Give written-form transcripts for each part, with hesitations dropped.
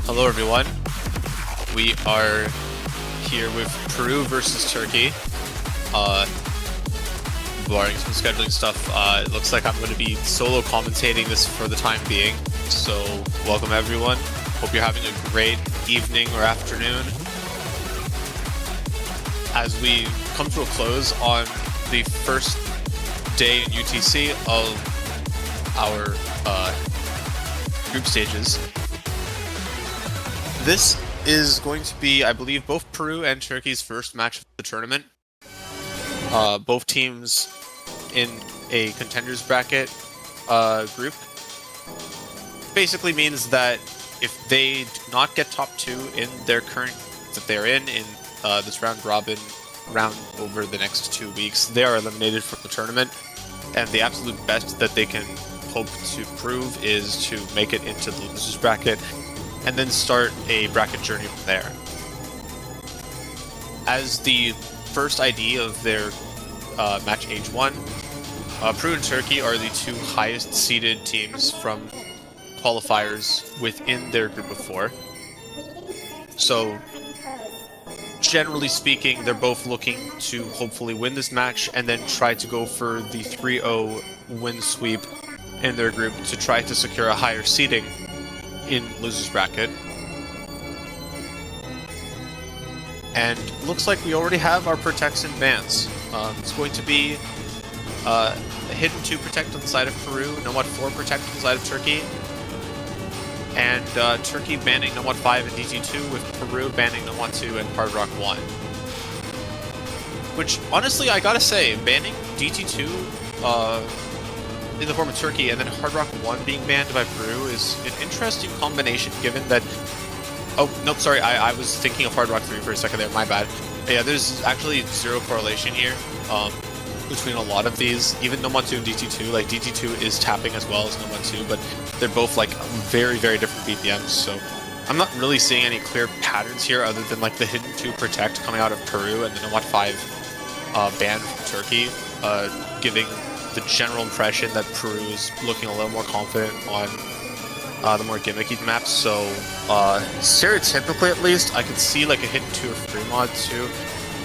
Hello everyone. We are here with Peru versus Turkey. Barring some scheduling stuff, it looks like I'm going to be solo commentating this for the time being. So welcome everyone. Hope you're having a great evening or afternoon. As we come to a close on the first day in UTC of our group stages. This is going to be, I believe, both Peru and Turkey's first match of the tournament. Both teams in a contenders bracket group. Basically means that if they do not get top 2 in their current that they're in this round robin round over the next 2 weeks, they are eliminated from the tournament. And the absolute best that they can hope to prove is to make it into the losers bracket and then start a bracket journey from there. As the first ID of their match H1, Peru and Turkey are the 2 highest seeded teams from qualifiers within their group of 4. So, generally speaking, they're both looking to hopefully win this match and then try to go for the 3-0 win sweep in their group to try to secure a higher seeding in losers bracket. And looks like we already have our protects and bans. It's going to be a hidden 2 protect on the side of Peru, Nomad 4 protect on the side of Turkey, and Turkey banning Nomad 5 and DT2 with Peru banning Nomad 2 and Hard Rock 1. Which, honestly, I gotta say, banning DT2 in the form of Turkey and then Hard Rock 1 being banned by Peru is an interesting combination given that... Oh, nope, sorry, I was thinking of Hard Rock 3 for a second there, my bad. Yeah, there's actually 0 correlation here between a lot of these. Even Nomad 2 and DT2, like DT2 is tapping as well as Nomad 2, but they're both like very, very different BPMs, so I'm not really seeing any clear patterns here other than like the hidden 2 protect coming out of Peru and the Nomad 5 ban from Turkey, giving the general impression that Peru is looking a little more confident on the more gimmicky maps. So stereotypically at least, I could see like a hidden 2 or free mod 2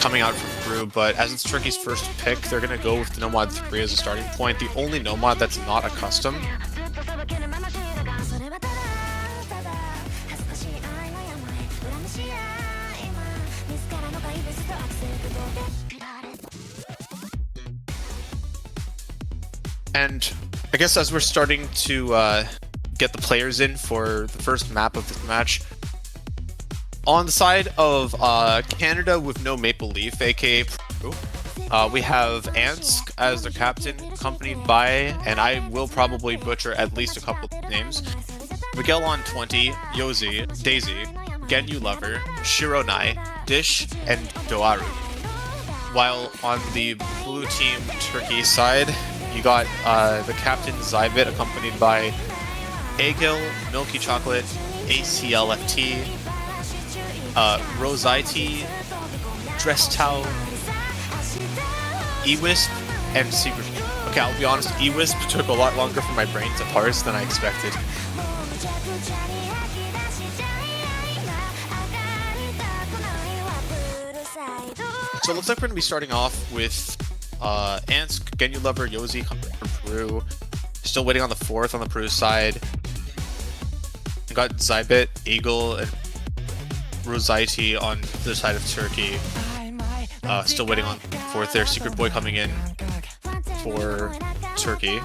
coming out from Peru, but as it's Turkey's first pick, they're going to go with the Nomad 3 as a starting point, the only Nomad that's not a custom. And I guess as we're starting to get the players in for the first map of this match, on the side of Canada with no Maple Leaf, aka Peru, we have Ansk as the captain, accompanied by, and I will probably butcher at least a couple of names, Miguel on 20, Yozi, Daisy, Genyu Lover, Shironai, Dish, and Doaru. While on the blue team Turkey side, you got the captain Zybit accompanied by Agil, Milky Chocolate, ACLFT, Rosite, Dress Towel, E-Wisp, and Secret. Okay, I'll be honest, E-Wisp took a lot longer for my brain to parse than I expected. So it looks like we're going to be starting off with Ansk, Genyu Lover, Yozi coming from Peru. Still waiting on the 4th on the Peru side. We got Zybit, Eagle, and Rosite on the side of Turkey. Still waiting on 4th there. Secret Boy coming in for Turkey.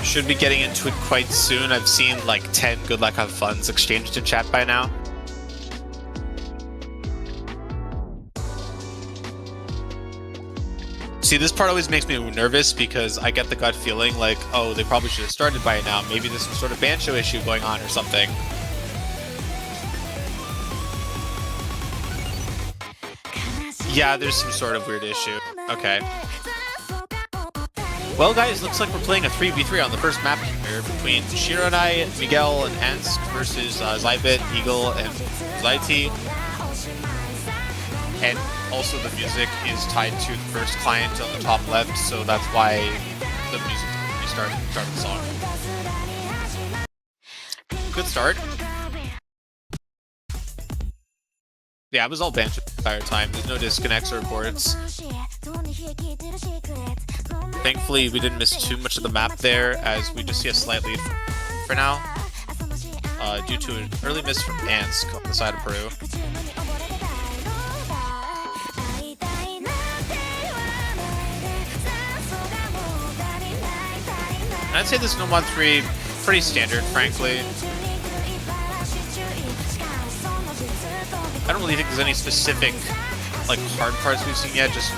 Should be getting into it quite soon. I've seen like 10 good luck have funs exchanged in chat by now. See, this part always makes me nervous because I get the gut feeling like, oh, they probably should have started by now. Maybe there's some sort of banjo issue going on or something. Yeah, there's some sort of weird issue. Okay. Well, guys, looks like we're playing a 3v3 on the first map here between Shiranai, Miguel, and Ansk versus Zybit, Eagle, and Zaiti. And also the music is tied to the first client on the top left, so that's why the music started the song. Good start. Yeah, it was all banjo the entire time. There's no disconnects or reports. Thankfully, we didn't miss too much of the map there, as we just see a slight lead for now, due to an early miss from Ansk on the side of Peru. And I'd say this No Mod 3 pretty standard, frankly. I don't really think there's any specific like hard parts we've seen yet, just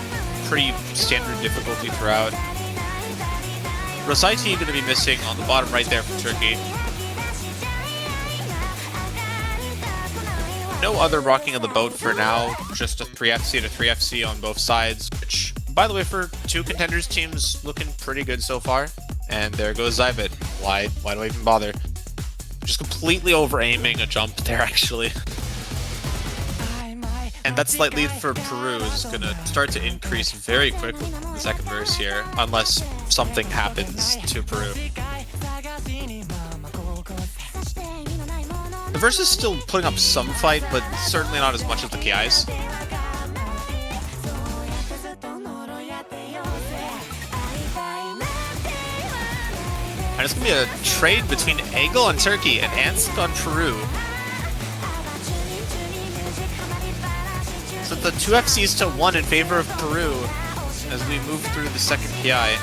pretty standard difficulty throughout. Rosaiti going to be missing on the bottom right there from Turkey. No other rocking of the boat for now, just a 3FC to 3FC on both sides, which, by the way, for two contenders teams, looking pretty good so far. And there goes Zybit. Why do I even bother? Just completely over-aiming a jump there, actually. And that slight lead for Peru is going to start to increase very quickly in the second verse here, unless something happens to Peru. The verse is still putting up some fight, but certainly not as much as the Kaai's. And it's going to be a trade between Eagle on Turkey and Ansk on Peru. So the 2 FCs to 1 in favor of Peru as we move through the second PI.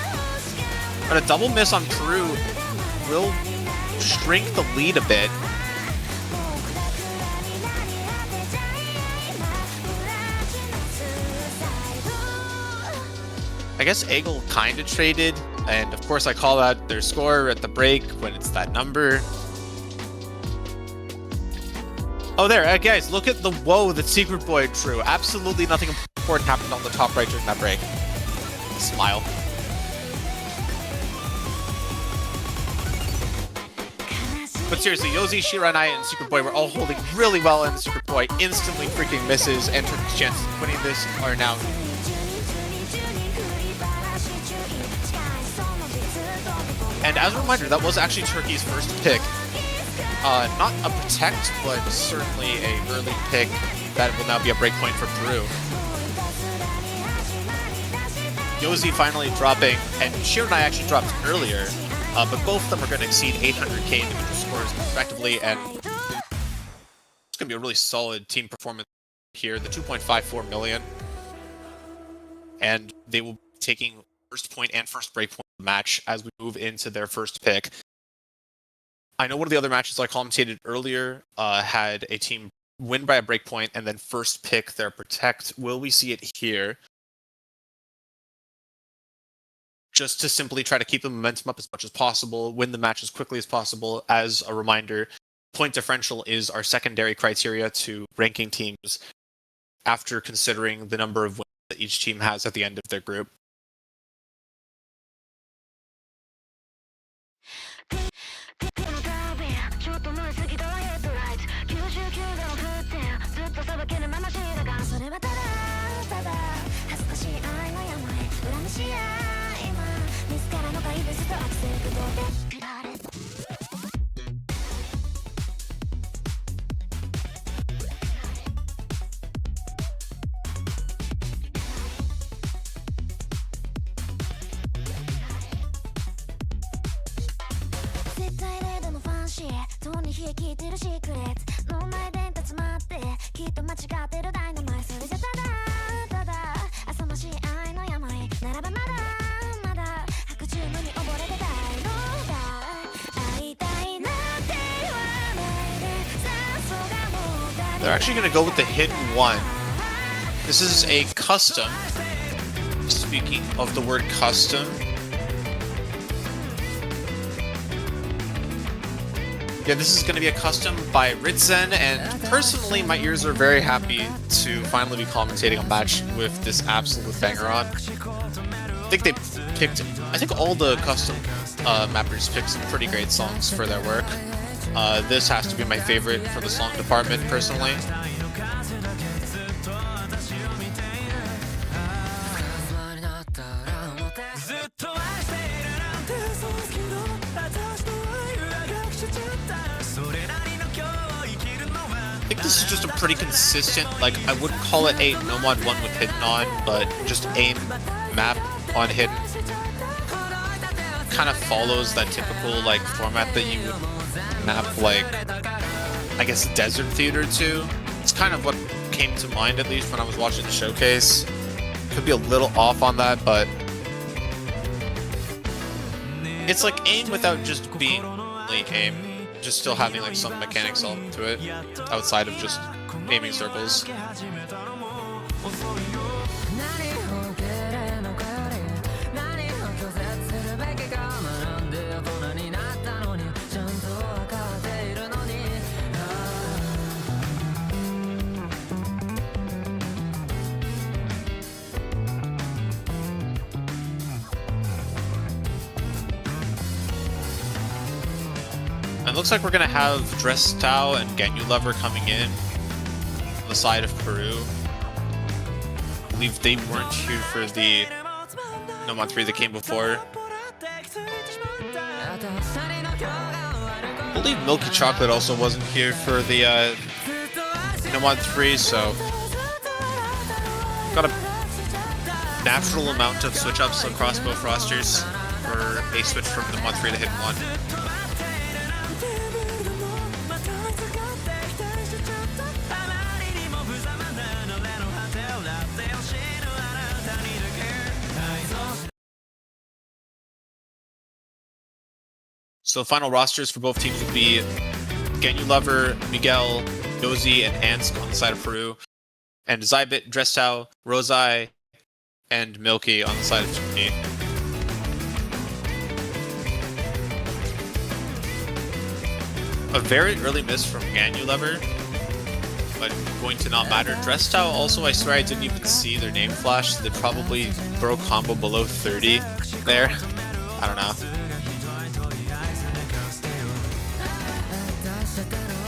But a double miss on Peru will shrink the lead a bit. I guess Eagle kind of traded, and of course I call out their score at the break when it's that number. Oh, there, guys, look at the woe that Secret Boy drew. Absolutely nothing important happened on the top right during that break. Smile. But seriously, Yozi, Shiranai, and Secret Boy were all holding really well, and Secret Boy instantly freaking misses, and Turkey's chances of winning this are now... And as a reminder, that was actually Turkey's first pick. Not a protect, but certainly a early pick that will now be a breakpoint for Peru. Yozi finally dropping, and Shiranai actually dropped earlier, but both of them are going to exceed 800k individual scores respectively, and it's going to be a really solid team performance here, the 2.54 million. And they will be taking first point and first breakpoint match as we move into their first pick. I know one of the other matches I commentated earlier had a team win by a breakpoint and then first pick their protect. Will we see it here? Just to simply try to keep the momentum up as much as possible, win the match as quickly as possible. As a reminder, point differential is our secondary criteria to ranking teams after considering the number of wins that each team has at the end of their group. They're actually going to go with the hidden one. This is a custom. Speaking of the word custom, yeah, this is going to be a custom by Ritzen, and personally, my ears are very happy to finally be commentating a match with this absolute banger on. I think all the custom mappers picked some pretty great songs for their work. This has to be my favorite for the song department, personally. I think this is just a pretty consistent, like, I wouldn't call it a Nomad 1 with Hidden on, but just a map on Hidden. Kind of follows that typical, like, format that you would map, like, I guess, Desert Theater to. It's kind of what came to mind, at least, when I was watching the showcase. Could be a little off on that, but it's like AIM without just being like AIM. Just still having like some mechanics element to it, outside of just aiming circles. And it looks like we're going to have Drestau and Genulever coming in on the side of Peru. I believe they weren't here for the Nomad 3 that came before. I believe Milky Chocolate also wasn't here for the Nomad 3, so got a natural amount of switch-ups across both rosters for a switch from Nomad 3 to Hidden 1. So the final rosters for both teams would be Genulever, Miguel, Yozi, and Ansk on the side of Peru, and Zybit, Drestau, Rosai, and Milky on the side of Tourney. A very early miss from Genulever, but going to not matter. Drestau also, I swear I didn't even see their name flash, so they probably throw combo below 30 there. I don't know.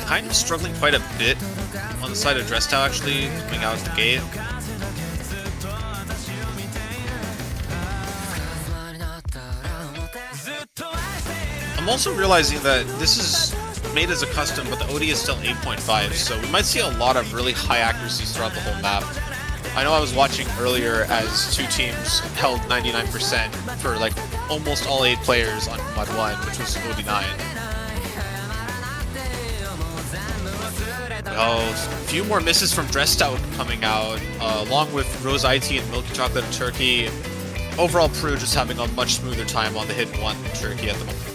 Kind of struggling quite a bit on the side of Drestau, actually, coming out of the gate. I'm also realizing that this is made as a custom, but the OD is still 8.5, so we might see a lot of really high accuracies throughout the whole map. I know I was watching earlier as two teams held 99% for like almost all 8 players on Mod 1, which was OD9. Oh, a few more misses from Drestau coming out, along with Rose IT and Milky Chocolate and Turkey. Overall, Peru just having a much smoother time on the Hidden 1 than Turkey at the moment.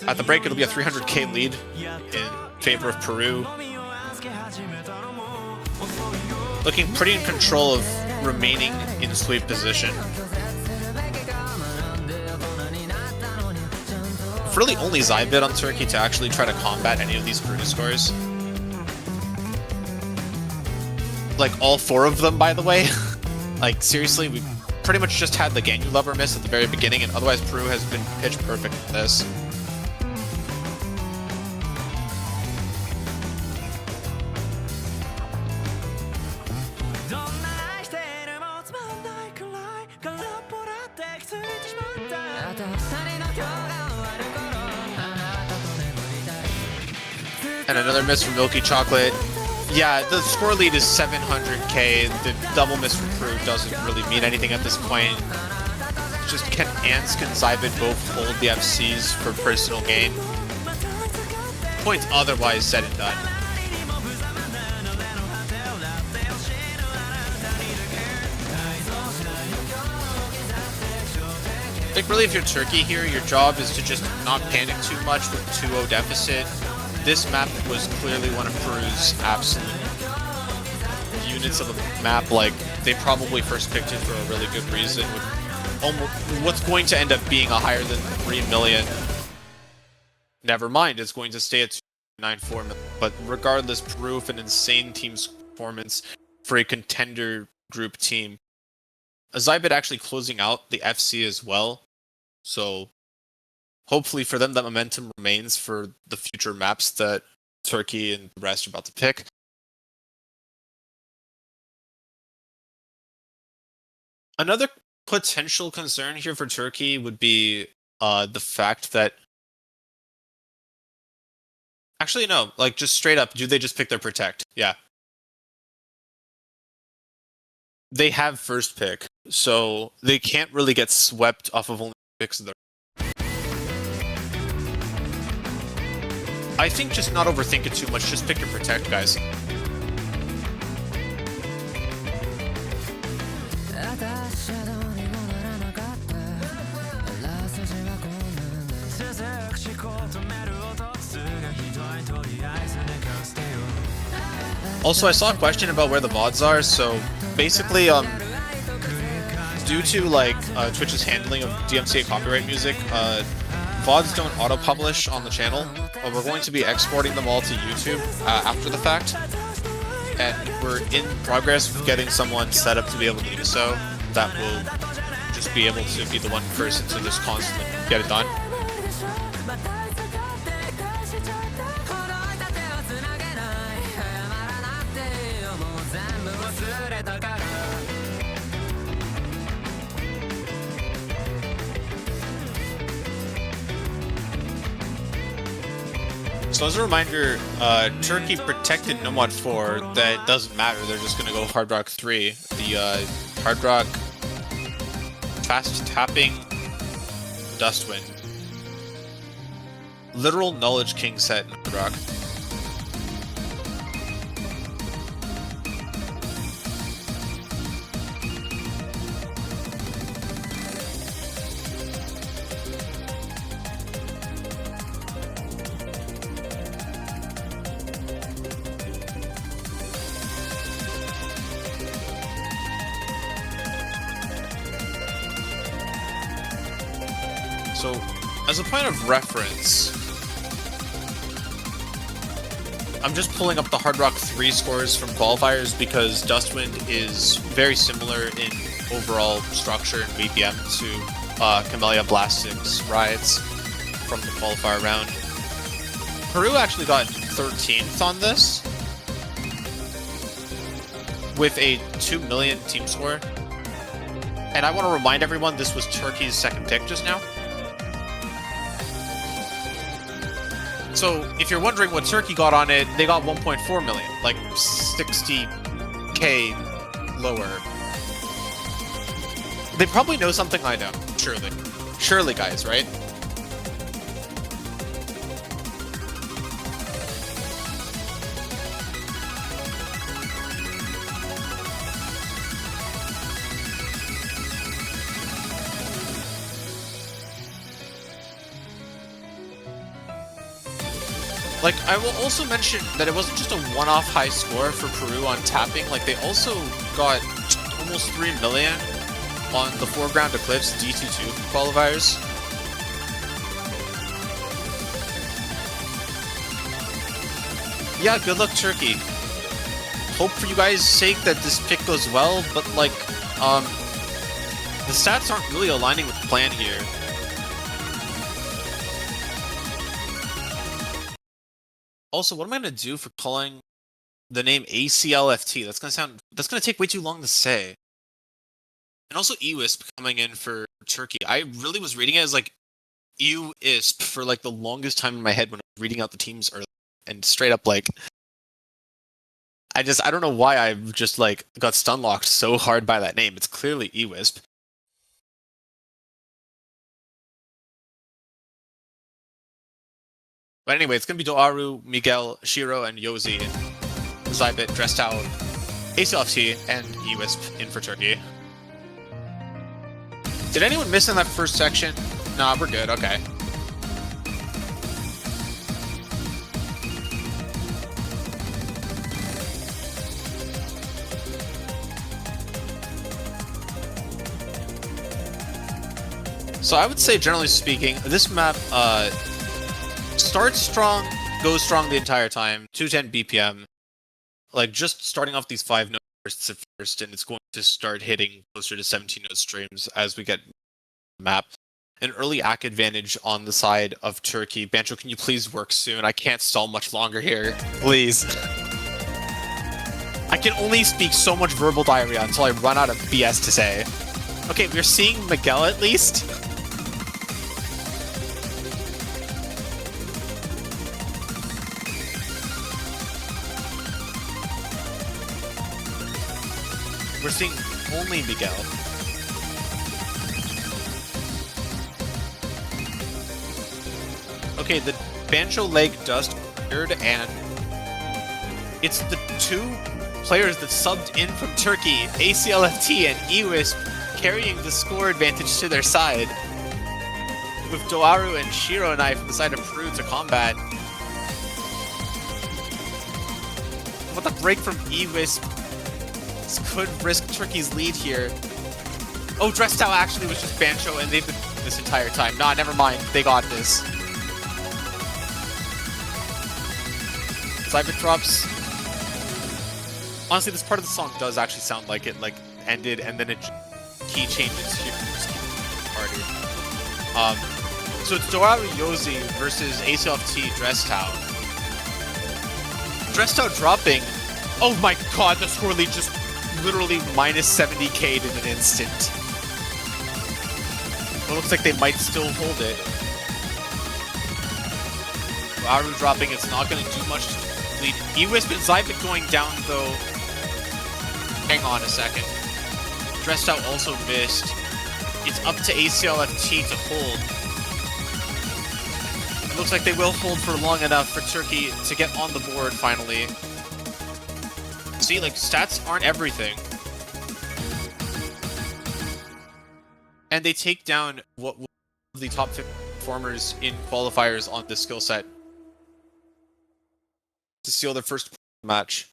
At the break, it'll be a 300k lead in favor of Peru. Looking pretty in control of remaining in sweep position. Really only Zybit on Turkey to actually try to combat any of these Peru scores. Like all 4 of them, by the way. Like seriously, we pretty much just had the Genulever miss at the very beginning, and otherwise Peru has been pitch perfect for this. And another miss from Milky Chocolate. Yeah, the score lead is 700k. The double miss from Peru doesn't really mean anything at this point. Just can Ansk and Zybit both hold the FCs for personal gain? Points otherwise said and done. I think really if you're Turkey here, your job is to just not panic too much with 2-0 deficit. This map was clearly one of Peru's absolute units of a map, like, they probably first picked it for a really good reason, with almost what's going to end up being a higher than 3 million. Never mind, it's going to stay at 2.94 million. But regardless, Peru, an insane team's performance for a contender group team. Azybit actually closing out the FC as well, so hopefully for them that momentum remains for the future maps that Turkey and the rest are about to pick. Another potential concern here for Turkey would be the fact that... Actually, no, like, just straight up, do they just pick their Protect? Yeah. They have first pick, so they can't really get swept off of only picks of their... I think just not overthink it too much, just pick your Protect, guys. Also, I saw a question about where the VODs are, so basically, due to like Twitch's handling of DMCA copyright music, VODs don't auto-publish on the channel, but we're going to be exporting them all to YouTube after the fact, and we're in progress of getting someone set up to be able to do so. That will just be able to be the one person to just constantly get it done. So as a reminder, Turkey protected Nomad 4, that doesn't matter, they're just going to go Hard Rock 3. The Hard Rock Fast Tapping Dustwind. Literal Knowledge King set in Hard Rock. So, as a point of reference, I'm just pulling up the Hard Rock 3 scores from qualifiers because Dustwind is very similar in overall structure and BPM to Camellia Blastic's rides from the qualifier round. Peru actually got 13th on this with a 2 million team score. And I want to remind everyone this was Turkey's second pick just now. So, if you're wondering what Turkey got on it, they got 1.4 million, like 60k lower. They probably know something I don't, surely. Surely, guys, right? Like, I will also mention that it wasn't just a one-off high score for Peru on tapping, like, they also got almost 3 million on the Foreground Eclipse DT2 qualifiers. Yeah, good luck, Turkey. Hope for you guys' sake that this pick goes well, but, like, the stats aren't really aligning with the plan here. Also, what am I going to do for calling the name ACLFT? That's going to take way too long to say. And also EWISP coming in for Turkey. I really was reading it as like EWISP for like the longest time in my head when I was reading out the teams early. And straight up like, I don't know why I just like got stun locked so hard by that name. It's clearly EWISP. But anyway, it's going to be Doaru, Miguel, Shiro, and Yozi, Zybit, Dressed Out, ACLFT, and EWISP in for Turkey. Did anyone miss in that first section? Nah, we're good, okay. So I would say, generally speaking, this map starts strong, goes strong the entire time, 210 BPM. Like, just starting off these 5 note bursts at first, and it's going to start hitting closer to 17 note streams as we get the map. An early ACK advantage on the side of Turkey. Bancho, can you please work soon? I can't stall much longer here. Please. I can only speak so much verbal diarrhea until I run out of BS to say. Okay, we're seeing Miguel at least. We're seeing only Miguel. Okay, the Bancho leg dust cleared, and it's the 2 players that subbed in from Turkey, ACLFT and eWisp, carrying the score advantage to their side. With Doaru and Shiro and I from the side of Peru to combat. What the break from eWisp? This could risk Turkey's lead here. Oh, Dressdow actually was just Bancho, and they've been this entire time. Nah, never mind. They got this. Cyber drops. Honestly, this part of the song does actually sound like it ended, and then it key changes here. Harder. So it's Doaru Yozi versus ACLFT Dressdow. Dressdow dropping. Oh my god, the score lead just literally minus 70k'd in an instant. It looks like they might still hold it. Aru dropping, it's not going to do much to lead. eWisp and Zyvit going down though. Hang on a second. Dressdow also missed. It's up to ACLFT to hold. It looks like they will hold for long enough for Turkey to get on the board finally. See, like, stats aren't everything. And they take down what the top 50 performers in qualifiers on this skill set to seal their first match.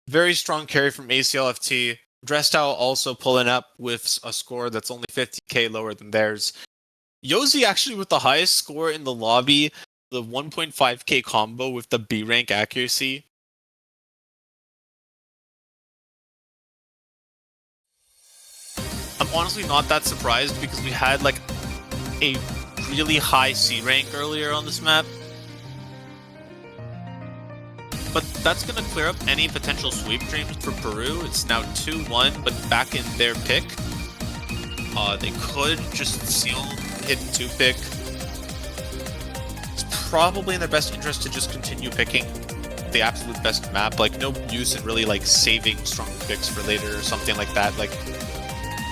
Very strong carry from ACLFT. Dressdow also pulling up with a score that's only 50k lower than theirs. Yozi actually with the highest score in the lobby, the 1.5k combo with the B rank accuracy. I'm honestly not that surprised because we had like a really high C rank earlier on this map. But that's going to clear up any potential sweep dreams for Peru. It's now 2-1, but back in their pick. They could just seal hidden 2 pick. It's probably in their best interest to just continue picking the absolute best map. Like, no use in really like saving strong picks for later or something like that. Like,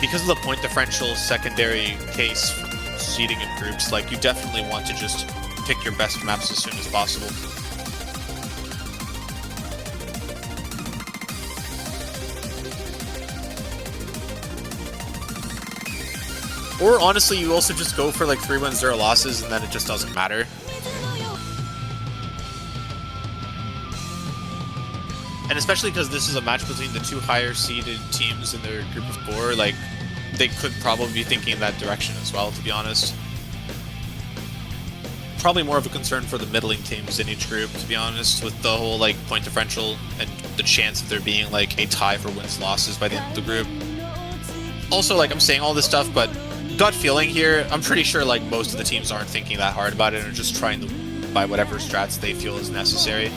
because of the point differential secondary case for seeding in groups, like, you definitely want to just pick your best maps as soon as possible. Or honestly, you also just go for like 3 wins, 0 losses, and then it just doesn't matter. And especially because this is a match between the 2 higher seeded teams in their group of 4, like, they could probably be thinking that direction as well, to be honest. Probably more of a concern for the middling teams in each group, to be honest, with the whole like point differential and the chance of there being like a tie for wins losses by the end of the group. Also, like, I'm saying all this stuff, but gut feeling here, I'm pretty sure like most of the teams aren't thinking that hard about it and are just trying to buy whatever strats they feel is necessary.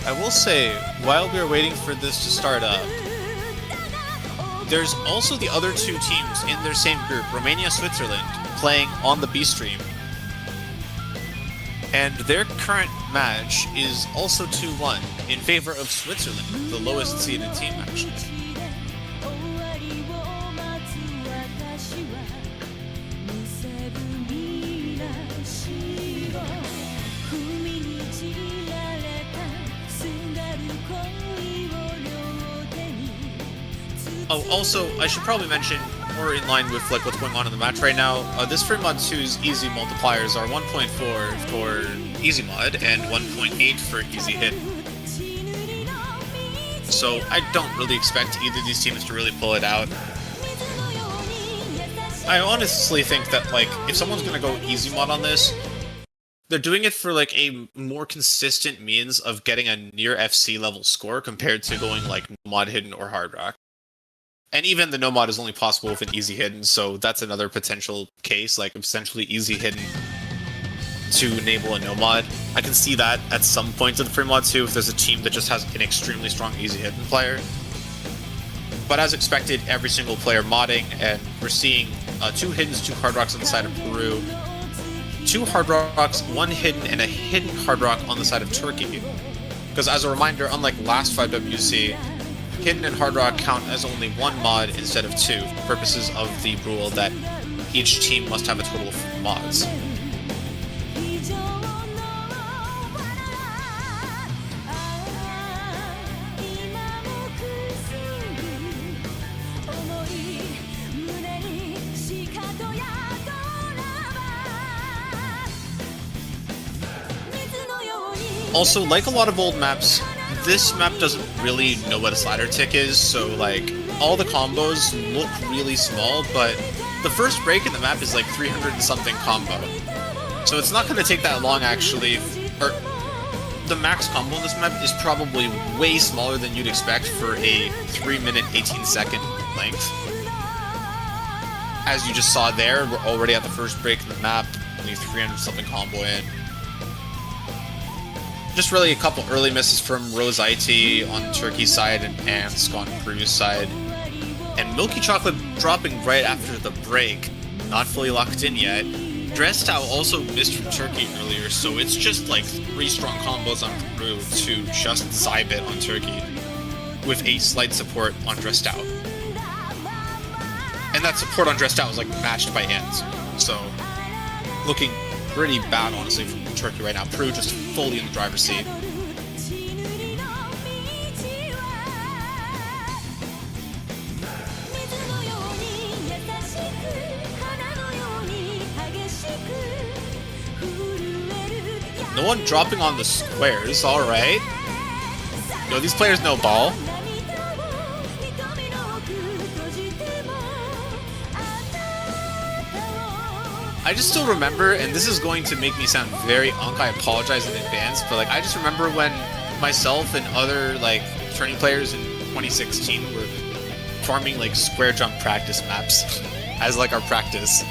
I will say, while we were waiting for this to start up, there's also the other two teams in their same group, Romania, Switzerland, playing on the B stream. And their current match is also 2-1 in favor of Switzerland, the lowest seeded team actually. Oh, also, I should probably mention, more in line with like what's going on in the match right now, this Free Mod 2's easy multipliers are 1.4 for easy mod and 1.8 for easy hit. So I don't really expect either of these teams to really pull it out. I honestly think that like if someone's gonna go easy mod on this, they're doing it for like a more consistent means of getting a near FC level score compared to going like mod hidden or hard rock. And even the no mod is only possible with an easy hidden, so that's another potential case, like essentially easy hidden to enable a no mod. I can see that at some points of the free mod too, if there's a team that just has an extremely strong easy hidden player. But as expected, every single player modding, and we're seeing 2 hiddens, 2 hard rocks on the side of Peru, 2 hard rocks, 1 hidden, and a hidden hard rock on the side of Turkey. Because as a reminder, unlike last 5WC, hidden and hard rock count as only 1 mod instead of 2, for purposes of the rule that each team must have a total of mods. Also, like a lot of old maps, this map doesn't really know what a slider tick is, so like, all the combos look really small, but the first break in the map is like 300 and something combo. So it's not going to take that long actually, or the max combo in this map is probably way smaller than you'd expect for a 3-minute 18-second length. As you just saw there, we're already at the first break in the map, only 300 something combo in. Just really a couple early misses from Rose IT on Turkey's side and Ansk on Peru's side. And Milky Chocolate dropping right after the break, not fully locked in yet. Drestau also missed from Turkey earlier, so it's just like 3 strong combos on Peru to just Zybe it on Turkey, with a slight support on Drestau. And that support on Drestau is like matched by Ansk, so looking pretty bad honestly from Turkey right now. Peru just fully in the driver's seat. No one dropping on the squares, alright. Yo, these players know ball. I just still remember, and this is going to make me sound very unk, I apologize in advance, but like I just remember when myself and other like Tourney players in 2016 were farming like square jump practice maps as like our practice.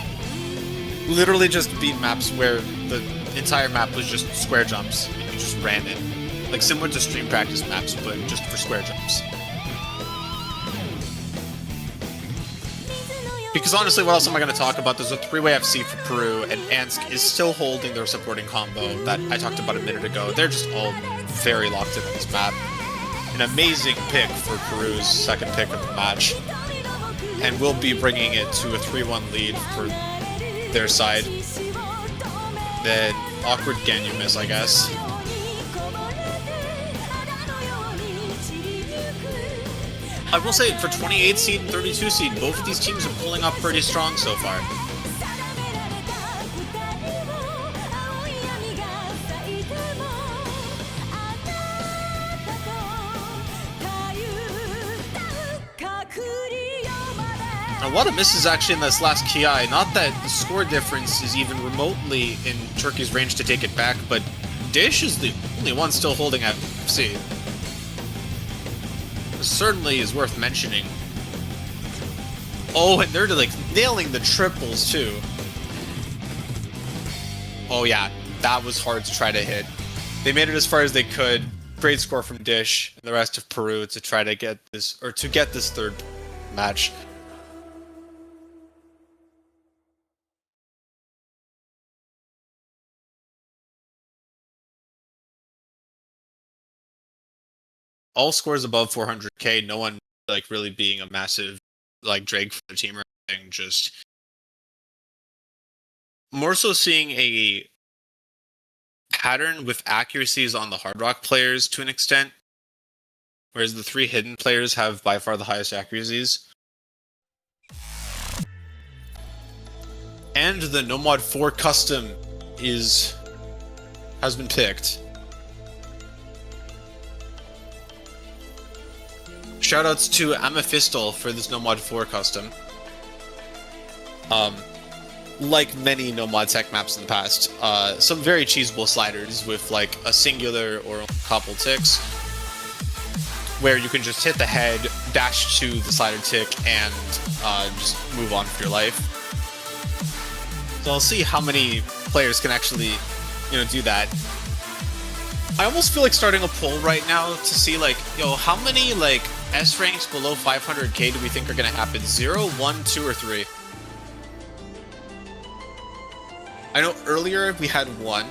Literally just beat maps where the entire map was just square jumps and you just ran it. Like similar to stream practice maps, but just for square jumps. Because honestly, what else am I going to talk about? There's a 3-way FC for Peru, and Ansk is still holding their supporting combo that I talked about a minute ago. They're just all very locked in on this map. An amazing pick for Peru's second pick of the match. And will be bringing it to a 3-1 lead for their side. Then awkward Ganyu miss, I guess. I will say, for 28 seed and 32 seed, both of these teams are pulling up pretty strong so far. A lot of misses actually in this last Kaai. Not that the score difference is even remotely in Turkey's range to take it back, but Dish is the only one still holding at FC. Certainly is worth mentioning. Oh, and they're like nailing the triples too. Oh yeah, that was hard to try to hit. They made it as far as they could. Great score from Dish and the rest of Peru to try to get this, or to get this third match. All scores above 400k, no one like really being a massive like drag for the team or anything, just more so seeing a pattern with accuracies on the Hard Rock players to an extent, whereas the 3 hidden players have by far the highest accuracies. And the Nomad 4 custom has been picked. Shoutouts to Amaphistal for this Nomad 4 custom. Like many Nomad tech maps in the past, some very cheesable sliders with like a singular or a couple ticks, where you can just hit the head, dash to the slider tick, and just move on for your life. So I'll see how many players can actually, do that. I almost feel like starting a poll right now to see like, how many like S ranks below 500k do we think are gonna happen? 0, 1, 2, or 3? I know earlier we had 1.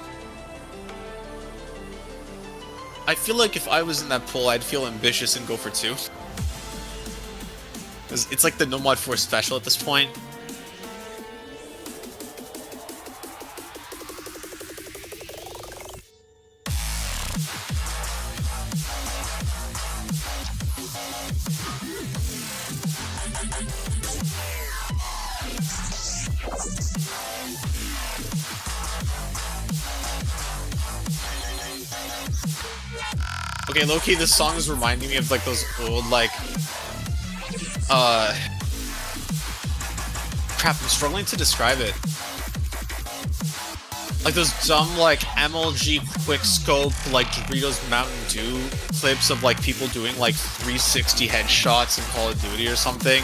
I feel like if I was in that poll, I'd feel ambitious and go for 2. It's like the Nomad 4 special at this point. Okay, low-key, this song is reminding me of like those old like crap, I'm struggling to describe it. Like those dumb like MLG quickscope like Doritos Mountain Dew clips of like people doing like 360 headshots in Call of Duty or something.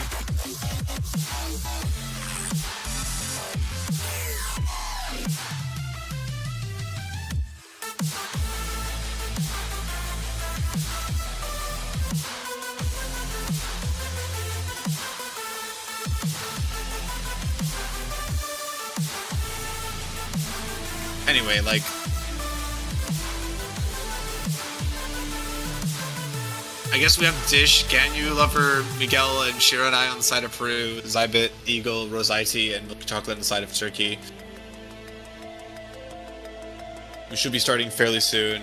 Anyway, like, I guess we have Dish, Ganyu, Lover, Miguel, and Shiro and I on the side of Peru, Zybit, Eagle, Rosite, and Milk Chocolate on the side of Turkey. We should be starting fairly soon.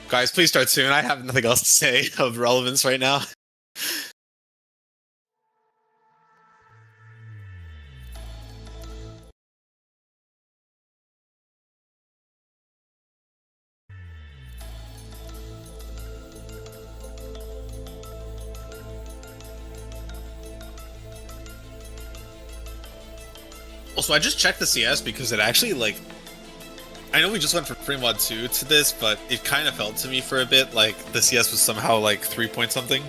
Guys, please start soon. I have nothing else to say of relevance right now. Also, I just checked the CS because it actually, like, I know we just went from Fremod 2 to this, but it kind of felt to me for a bit like the CS was somehow, like, 3 point something.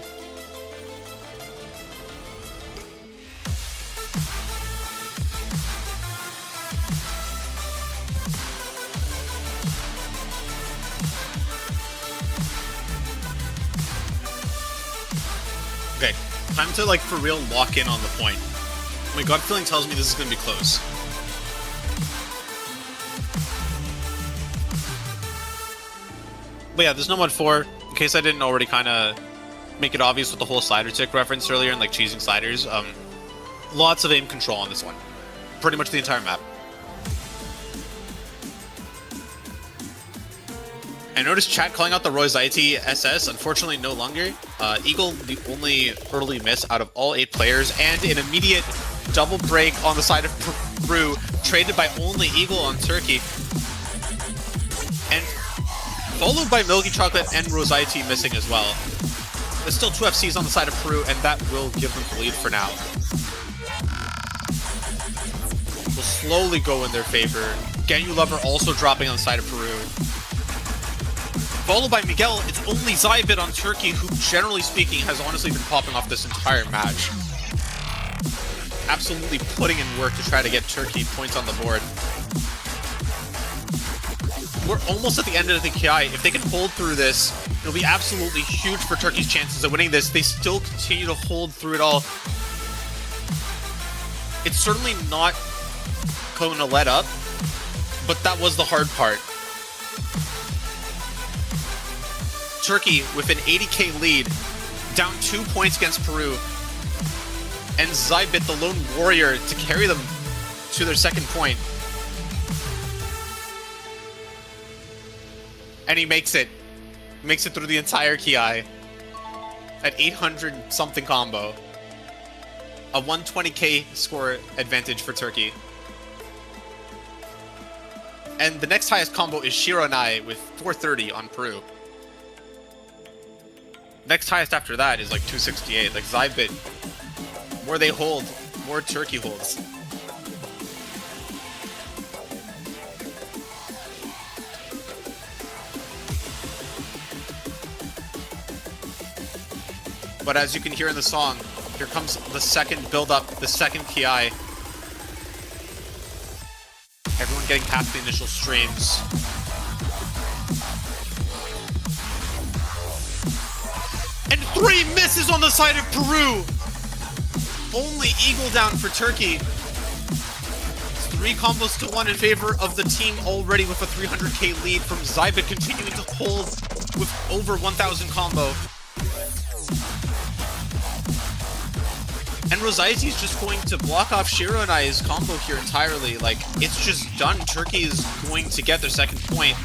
Okay, time to, like, for real lock in on the point. My gut feeling tells me this is going to be close. But yeah, there's Nomad 4. In case I didn't already kind of make it obvious with the whole slider tick reference earlier and like cheesing sliders, lots of aim control on this one. Pretty much the entire map. I noticed chat calling out the Rosite SS, unfortunately no longer. Eagle, the only early miss out of all 8 players, and an immediate double break on the side of Peru, traded by only Eagle on Turkey. And followed by Milky Chocolate and Rosite missing as well. There's still 2 FCs on the side of Peru, and that will give them the lead for now. Will slowly go in their favor. Ganyu Lover also dropping on the side of Peru. Followed by Miguel, it's only Zybit on Turkey, who generally speaking has honestly been popping off this entire match. Absolutely putting in work to try to get Turkey points on the board. we're almost at the end of the Kaai. If they can hold through this, it'll be absolutely huge for Turkey's chances of winning this. They still continue to hold through it all. It's certainly not going to let up, but that was the hard part. Turkey with an 80k lead, down 2 points against Peru, and Zybit, the lone warrior, to carry them to their second point. And he makes it. Makes it through the entire Kaai. At 800 something combo. A 120k score advantage for Turkey. And the next highest combo is Shironai with 430 on Peru. Next highest after that is like 268. Like Zybit, more they hold, more Turkey holds. But as you can hear in the song, here comes the second build-up, the second Kaai. Everyone getting past the initial streams. And 3 misses on the side of Peru! Only eagle down for Turkey. 3 combos to 1 in favor of the team already with a 300k lead from Zybit continuing to hold with over 1000 combo. And Rosaiti is just going to block off Shironai's combo here entirely. Like, it's just done. Turkey is going to get their second point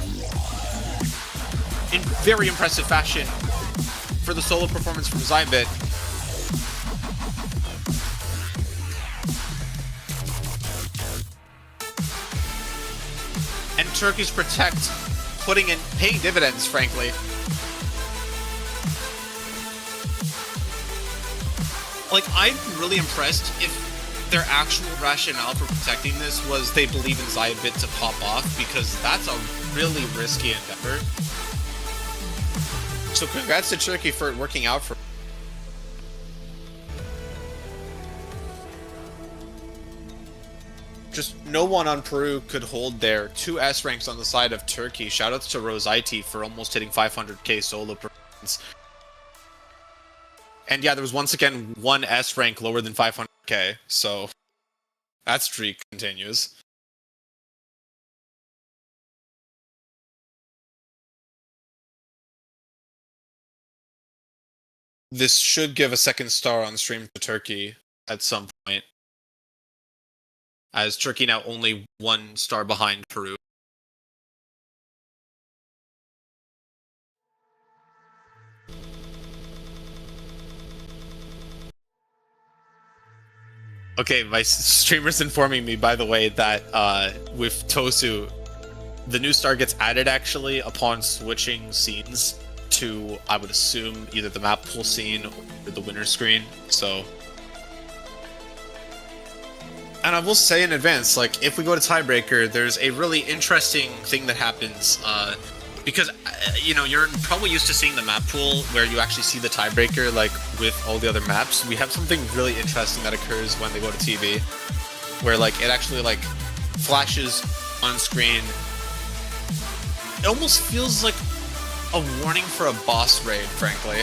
in very impressive fashion for the solo performance from Zybit. And Turkey's Protect paying dividends, frankly. Like, I'm really impressed if their actual rationale for protecting this was they believe in Zybit to pop off, because that's a really risky endeavor. So congrats to Turkey for it working out for. Just no one on Peru could hold their 2 S ranks on the side of Turkey. Shoutouts to Rosaiti for almost hitting 500k solo performance. And yeah, there was once again 1 S rank lower than 500k, so that streak continues. This should give a second star on stream to Turkey at some point, as Turkey now only 1 star behind Peru. Okay, my streamer's informing me, by the way, that with Tosu, the new star gets added actually upon switching scenes to, I would assume, either the map pool scene or the winner screen, so. And I will say in advance, like, if we go to tiebreaker, there's a really interesting thing that happens, because, you know, you're probably used to seeing the map pool where you actually see the tiebreaker, like, with all the other maps. We have something really interesting that occurs when they go to TV, where, like, it actually, like, flashes on screen. It almost feels like a warning for a boss raid, frankly.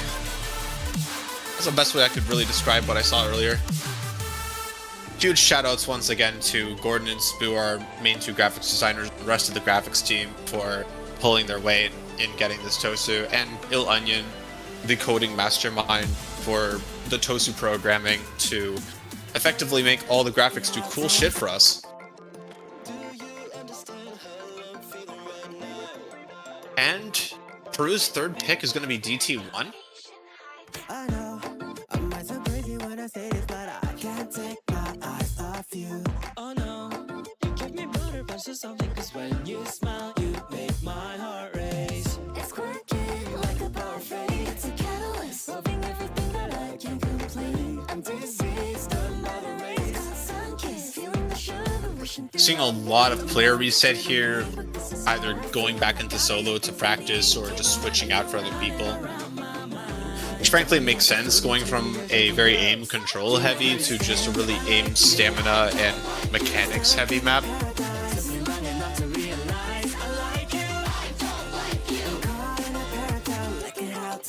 That's the best way I could really describe what I saw earlier. Huge shoutouts once again to Gordon and Spoo, our main 2 graphics designers, and the rest of the graphics team for pulling their weight in getting this Tosu, and Il Onion, the coding mastermind for the Tosu programming to effectively make all the graphics do cool shit for us. And Peru's 3rd pick is going to be DT1. I know, I might sound crazy when I say this, but I can't take my eyes off you. Oh no, you give me butter punch or something, cause when you smile, you make my heart race. It's quirky, like a power fade. It's a catalyst, solving everything that I can complete. I'm diseased, another race. Got sun-kissed, feeling the sugar, wishing through. Seeing a lot of player reset here, either going back into solo to practice or just switching out for other people. Which frankly makes sense, going from a very aim control heavy to just a really aim stamina and mechanics heavy map.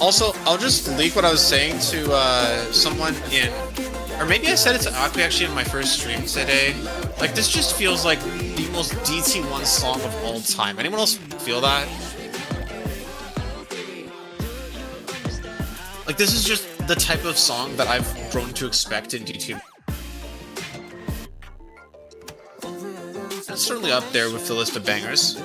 Also, I'll just leak what I was saying to someone in, or maybe I said it to Aki actually in my first stream today. Like, this just feels like the most DT1 song of all time. Anyone else feel that? Like, this is just the type of song that I've grown to expect in DT. It's certainly up there with the list of bangers.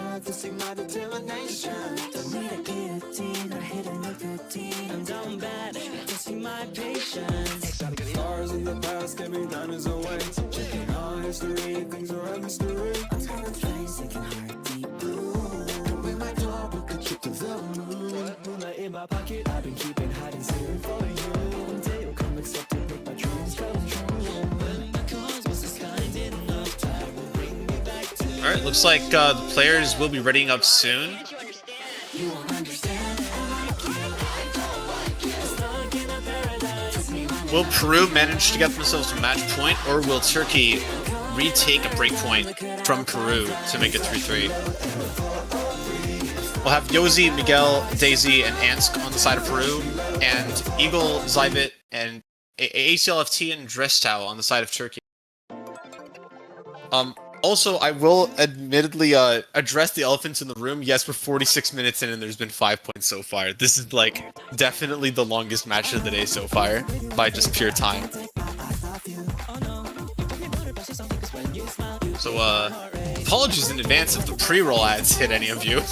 Alright, looks like the players will be readying up soon. Will Peru manage to get themselves to match point, or will Turkey retake a breakpoint from Peru to make it 3-3? We'll have Yozi, Miguel, Daisy, and Ansk on the side of Peru, and Eagle, Zybit, and ACLFT and Drestau on the side of Turkey. Also, I will admittedly address the elephants in the room. Yes, we're 46 minutes in and there's been 5 points so far. This is, like, definitely the longest match of the day so far, by just pure time. So, apologies in advance if the pre-roll ads hit any of you.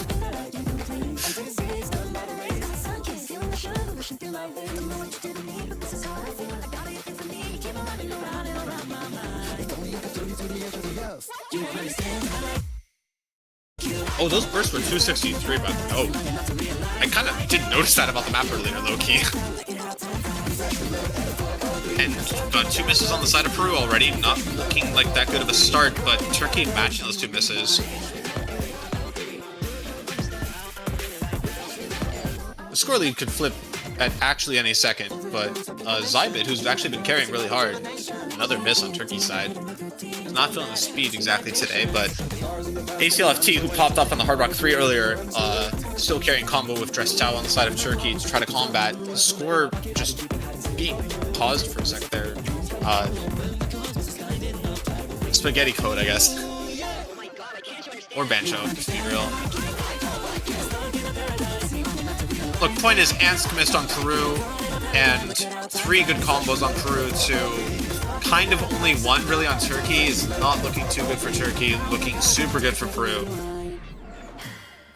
Oh, those bursts were 263, but oh, I kind of didn't notice that about the map earlier, low-key. And got 2 misses on the side of Peru already, not looking like that good of a start, but Turkey matching those 2 misses. The score lead could flip at actually any second, but Zybit, who's actually been carrying really hard, another miss on Turkey's side. He's not feeling the speed exactly today, but ACLFT, who popped up on the Hard Rock 3 earlier, still carrying combo with Drestau on the side of Turkey to try to combat. The score just being paused for a sec there. Spaghetti code, I guess. Or Bancho, to be real. Look, point is, Ansk missed on Peru, and 3 good combos on Peru to kind of only 1 really on Turkey. Is not looking too good for Turkey, looking super good for Peru.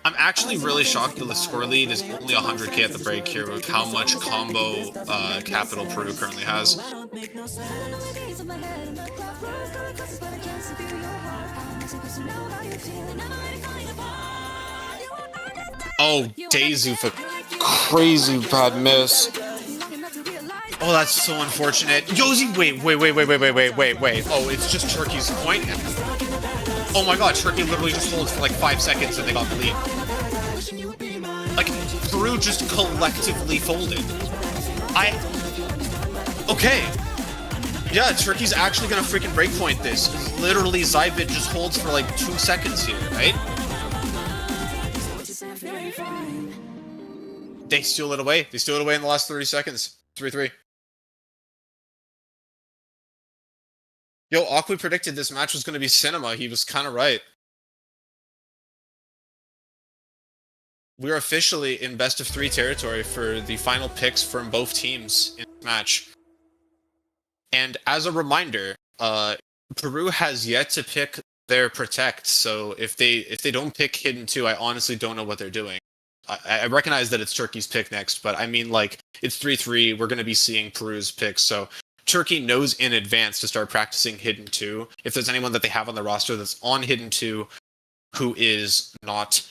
I'm actually really shocked that the score lead is only 100k at the break here with how much combo capital Peru currently has. Oh, Daisy for crazy bad miss. Oh, that's so unfortunate. Yozi, wait. Oh, it's just Turkey's point? Oh my god, Turkey literally just holds for like 5 seconds and they got the lead. Like, Peru just collectively folded. Okay. Yeah, Turkey's actually gonna freaking breakpoint this. Literally, Zybit just holds for like 2 seconds here, right? They steal it away. They steal it away in the last 30 seconds. 3-3. Yo, Aqua predicted this match was going to be cinema. He was kind of right. We're officially in best of 3 territory for the final picks from both teams in this match. And as a reminder, Peru has yet to pick their protect. So if they don't pick Hidden 2, I honestly don't know what they're doing. I recognize that it's Turkey's pick next, but I mean, like, it's 3-3. We're going to be seeing Peru's picks. So Turkey knows in advance to start practicing Hidden 2. If there's anyone that they have on the roster that's on Hidden 2 who is not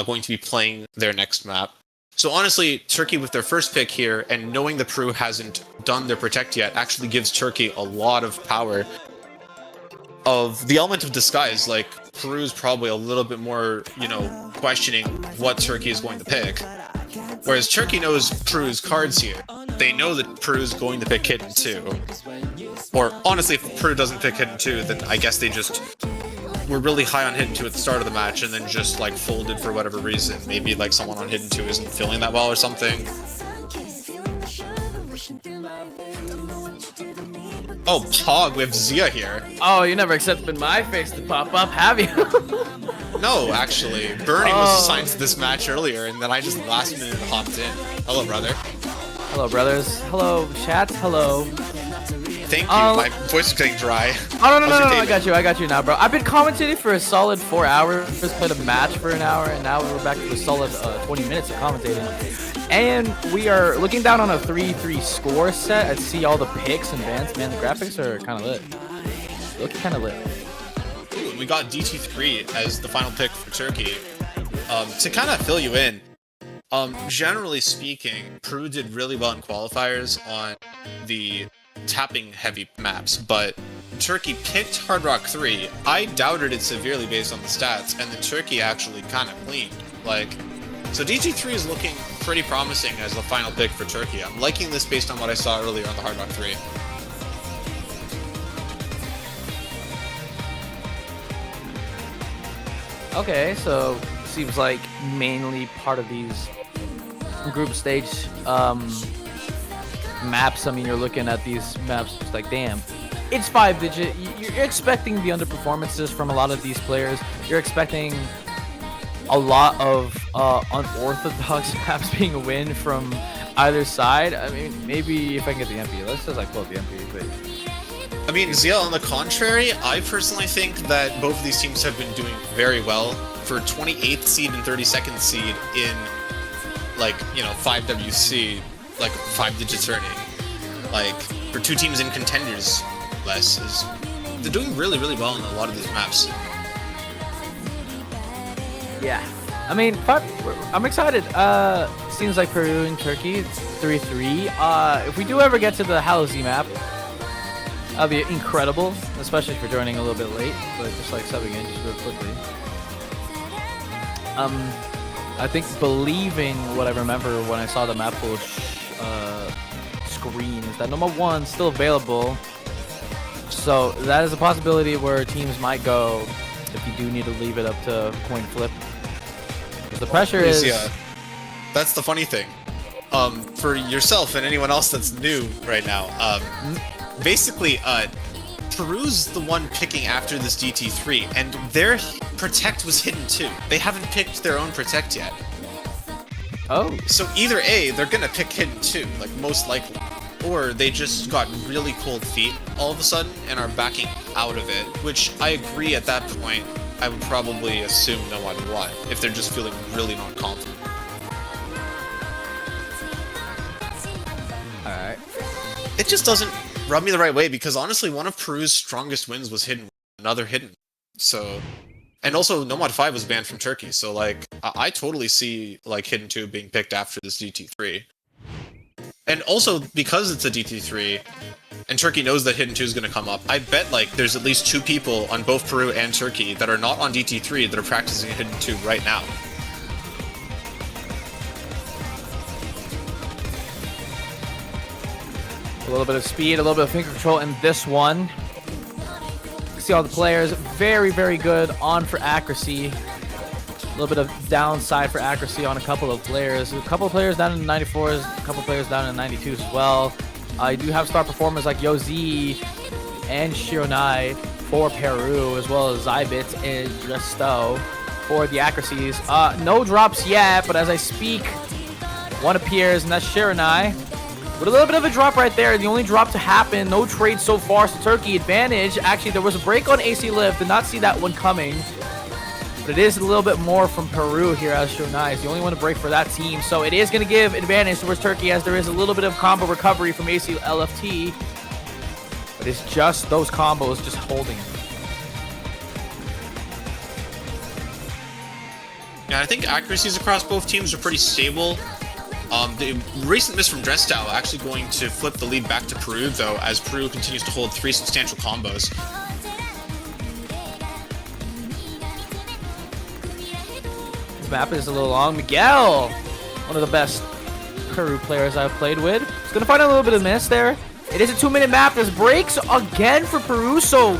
going to be playing their next map. So honestly, Turkey with their first pick here, and knowing that Peru hasn't done their protect yet, actually gives Turkey a lot of power of the element of disguise. Like, Peru's probably a little bit more, you know, questioning what Turkey is going to pick. Whereas Turkey knows Peru's cards here. They know that Peru's going to pick Hidden 2. Or, honestly, if Peru doesn't pick Hidden 2, then I guess they just were really high on Hidden 2 at the start of the match and then just like folded for whatever reason. Maybe like someone on Hidden 2 isn't feeling that well or something. Oh, Pog, we have Zia here. Oh, you never accepted my face to pop up, have you? No, actually. Burning was assigned to this match earlier, and then I just last minute hopped in. Hello, brother. Hello, brothers. Hello, chat. Hello. Thank you. My voice is getting dry. Oh, no, I got you now, bro. I've been commentating for a solid 4 hours. Just played a match for an hour, and now we're back to a solid 20 minutes of commentating. And we are looking down on a 3-3 score set. I see all the picks and bans. Man, the graphics are kind of lit. Looking kind of lit. Ooh, we got DT3 as the final pick for Turkey. To kind of fill you in, generally speaking, Peru did really well in qualifiers on the tapping heavy maps, but Turkey picked Hard Rock 3. I doubted it severely based on the stats, and then Turkey actually kind of cleaned. So DT3 is looking pretty promising as the final pick for Turkey. I'm liking this based on what I saw earlier on the Hard Rock 3. Okay, so seems like mainly part of these group stage maps. I mean, you're looking at these maps, it's like, damn, it's 5-digit. You're expecting the underperformances from a lot of these players. You're expecting a lot of unorthodox maps being a win from either side. I mean, maybe if I can get the MP. Let's just like pull up the MP, but I mean, Zia, on the contrary, I personally think that both of these teams have been doing very well. For 28th seed and 32nd seed in, 5WC, 5-digit turning. For two teams in contenders less, they're doing really, really well in a lot of these maps. yeah. I mean, I'm excited. Seems like Peru and Turkey, 3-3. If we do ever get to the Halsey map, that'll be incredible, especially for joining a little bit late, but just subbing in just real quickly. I think believing what I remember when I saw the map pool screen is that number 1 still available. So that is a possibility where teams might go if you do need to leave it up to coin flip. Because the pressure is... Yeah, that's the funny thing. For yourself and anyone else that's new right now, basically, Peru's the one picking after this DT3, and their Protect was hidden too. They haven't picked their own Protect yet. Oh. So either A, they're gonna pick hidden too, most likely, or they just got really cold feet all of a sudden and are backing out of it, which I agree at that point, I would probably assume no matter what, if they're just feeling really not confident. Alright. It just doesn't rub me the right way, because honestly, one of Peru's strongest wins was hidden, another hidden. So, and also Nomad 5 was banned from Turkey, so I totally see hidden 2 being picked after this DT3. And also, because it's a DT3, and Turkey knows that hidden 2 is going to come up, I bet there's at least 2 people on both Peru and Turkey that are not on DT3 that are practicing hidden 2 right now. A little bit of speed, a little bit of finger control in this one. See all the players, very, very good on for accuracy. A little bit of downside for accuracy on a couple of players. A couple of players down in the 94s, a couple of players down in the 92s as well. You do have star performers like Yozi and Shironai for Peru, as well as Zybit and Dresto for the accuracies. No drops yet, but as I speak, one appears, and that's Shironai. With a little bit of a drop right there, the only drop to happen, no trade so far, so Turkey advantage. Actually, there was a break on AC Lift, did not see that one coming. But it is a little bit more from Peru here, as Shonai is the only one to break for that team. So it is going to give advantage towards Turkey, as there is a little bit of combo recovery from AC LFT. But it's just those combos just holding. Yeah, I think accuracies across both teams are pretty stable. The recent miss from Drestow actually going to flip the lead back to Peru, though, as Peru continues to hold 3 substantial combos. This map is a little long. Miguel, one of the best Peru players I've played with. He's going to find a little bit of miss there. It is a 2-minute map. There's breaks again for Peru, so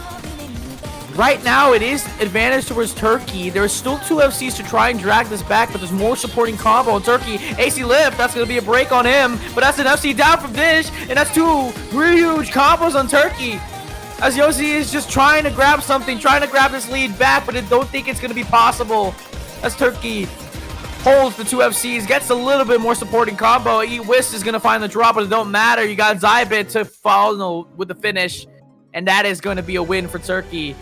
Right now, it is advantage towards Turkey. There's still 2 FCs to try and drag this back, but there's more supporting combo on Turkey. AC Lift, that's going to be a break on him, but that's an FC down from Dish, and that's 2 huge combos on Turkey. As Yossi is just trying to grab something, trying to grab this lead back, but I don't think it's going to be possible. As Turkey holds the 2 FCs, gets a little bit more supporting combo. E-Wist is going to find the drop, but it don't matter. You got Zybit to follow with the finish, and that is going to be a win for Turkey.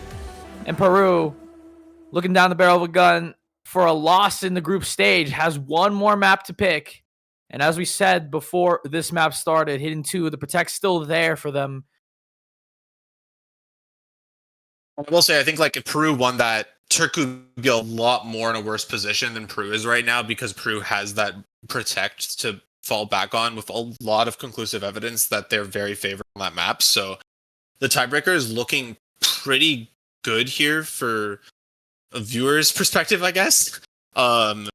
And Peru, looking down the barrel of a gun for a loss in the group stage, has one more map to pick. And as we said before this map started, Hidden 2, the Protect's still there for them. I will say, I think like if Peru won that, Turkey would be a lot more in a worse position than Peru is right now, because Peru has that Protect to fall back on with a lot of conclusive evidence that they're very favored on that map. So the tiebreaker is looking pretty good here for a viewer's perspective, I guess. For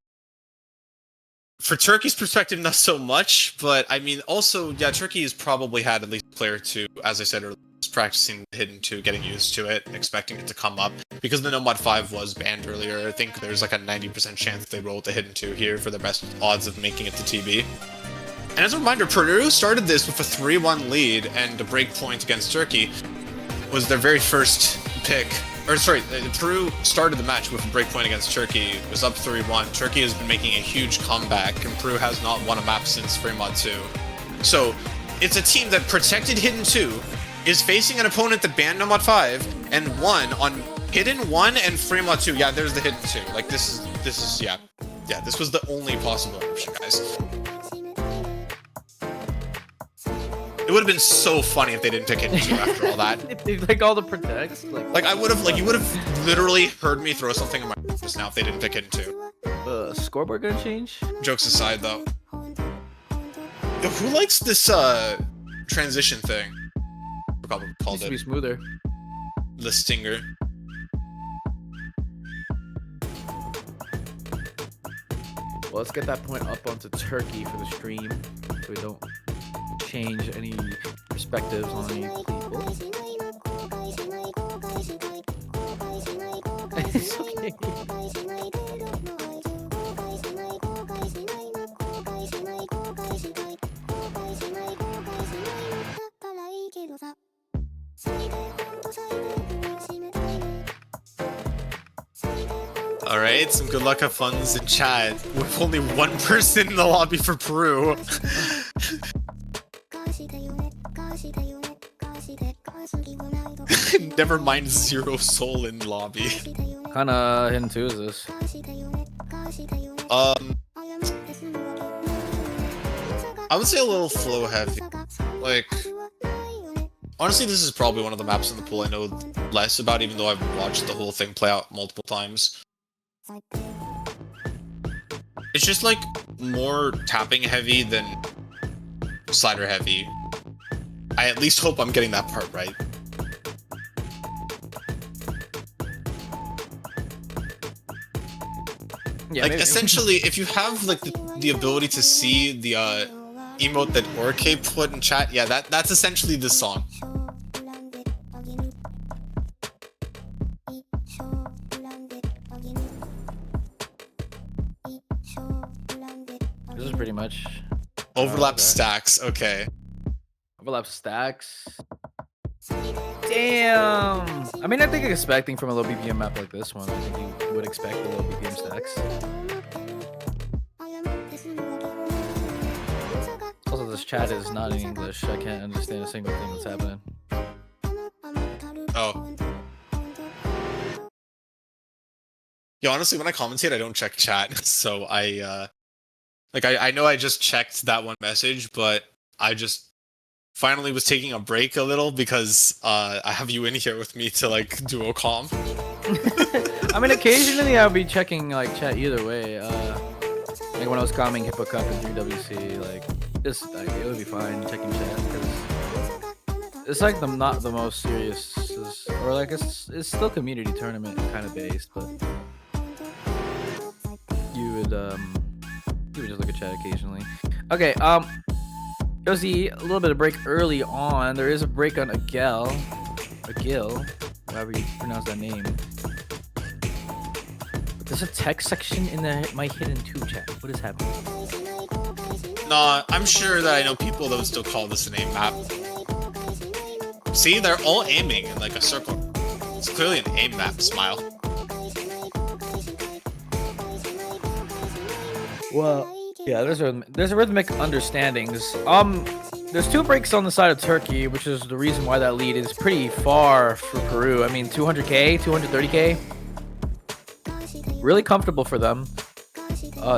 Turkey's perspective, not so much, but I mean, also, yeah, Turkey has probably had at least a player or 2, as I said earlier, practicing Hidden 2, getting used to it, expecting it to come up. Because the Nomad 5 was banned earlier, I think there's like a 90% chance they roll with the Hidden 2 here for the best odds of making it to TB. And as a reminder, Peru started this with a 3-1 lead, and a break point against Turkey was their very first pick. Or sorry, Peru started the match with a break point against Turkey. It was up 3-1. Turkey has been making a huge comeback, and Peru has not won a map since Fremont 2. So it's a team that protected Hidden 2, is facing an opponent that banned Nomad 5, and won on Hidden 1 and Fremont 2. Yeah, there's the Hidden 2. Like, this is, yeah. Yeah, this was the only possible option, guys. It would have been so funny if they didn't pick Hidden 2 after all that. Like all the Protects? Like I would have, like, you would have literally heard me throw something in my just now if they didn't pick Hidden 2. Scoreboard gonna change? Jokes aside, though. Yo, who likes this, transition thing? I forgot what we called it. Needs to be smoother. The Stinger. Well, let's get that point up onto Turkey for the stream, so we don't change any perspectives on any people. It's okay. Alright, some good luck, have funs in chat. With only one person in the lobby for Peru. Never mind 0 soul in lobby. Kinda Hidden 2 is this? I would say a little flow heavy. Like, honestly, this is probably one of the maps in the pool I know less about, even though I've watched the whole thing play out multiple times. It's just like more tapping heavy than slider heavy. I at least hope I'm getting that part right. Yeah, like, maybe. essentially, if you have like the ability to see the emote that Ork put in chat, yeah, that's essentially the song. This is pretty much Overlap okay. stacks, okay. Overlap stacks. Damn! I mean, I think expecting from a low BPM map like this one, I think you would expect the low BPM stacks. Also, this chat is not in English. I can't understand a single thing that's happening. Oh. Yeah, honestly, when I commentate, I don't check chat, so I know I just checked that one message, but I just finally was taking a break a little because I have you in here with me to like duo comm. I mean, occasionally I'll be checking like chat either way. Like when I was calming Hippo Cup in 3WC, like just like, it would be fine checking chat because it's like not the most serious, or like it's still community tournament kind of based, but you would just look at chat occasionally. Okay, Josie, a little bit of break early on. There is a break on Agil. however you pronounce that name. There's a text section in my hidden tube chat. What is happening? Nah, I'm sure that I know people that would still call this an aim map. See, they're all aiming in like a circle. It's clearly an aim map, Smile. Well, yeah, there's rhythmic understandings. There's 2 breaks on the side of Turkey, which is the reason why that lead is pretty far for Peru. I mean, 200k, 230k, really comfortable for them.